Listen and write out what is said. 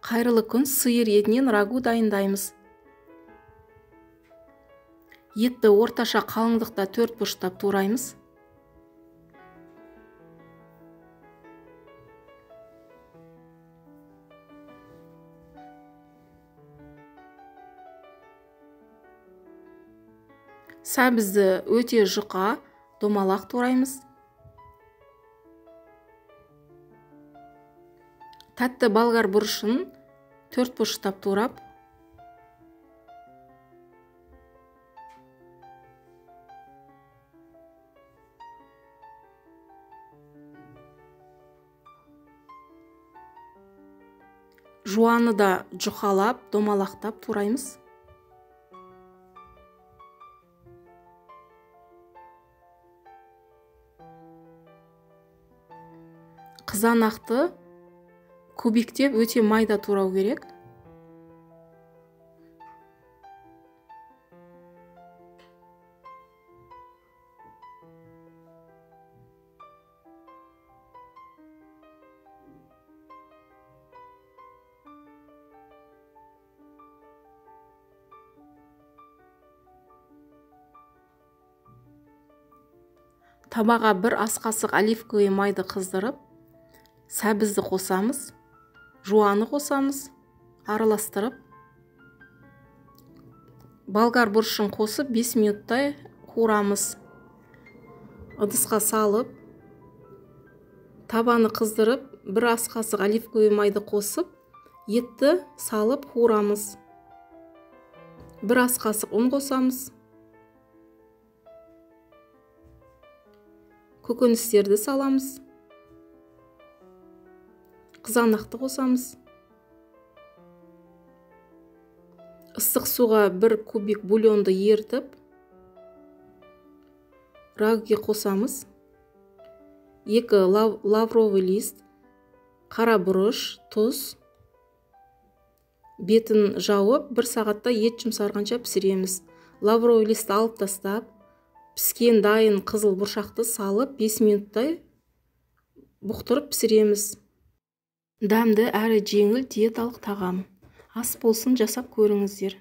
Қайырлы күн, сиыр етінен рагу дайындаймыз. Етті орташа қалыңдықта 4 бұрыштап тураймыз. Сәбізді өте жұқа, домалақ тураймыз. Тәтті болгар бұрышын 4 бұрыштап турап, жуаны да жұқалап, домалақтап тураймыз. Қызанақты кубиктеп өте майда турау керек. Табаға 1 ас қасық оливковый майды қыздырып, сәбізді қосамыз, жуаны қосамыз, араластырып, болгар бұрышын қосып 5 минуттай қуырамыз. Ыдысқа салып, табаны қыздырып, 1 ас қасық оливковый майды қосып, етті салып қуырамыз. 1 ас қасық ұн қосамыз. Көкөністерді саламыз. Қызанақты қосамыз. Ыстық суға 1 кубик бульонды ертіп, рагуге қосамыз. 2 лавровый лист, қара бұрыш, тұз. Бетін жауып, 1 сағатта ет жұмсарғанша пісіреміз. Лавровый листті алып тастап, піскен дайын қызыл бұршақты салып 5 минуттай бұқтырып пісіреміз. Дәмді әрі жеңіл диеталық тағам. Ас болсын, жасап көріңіздер.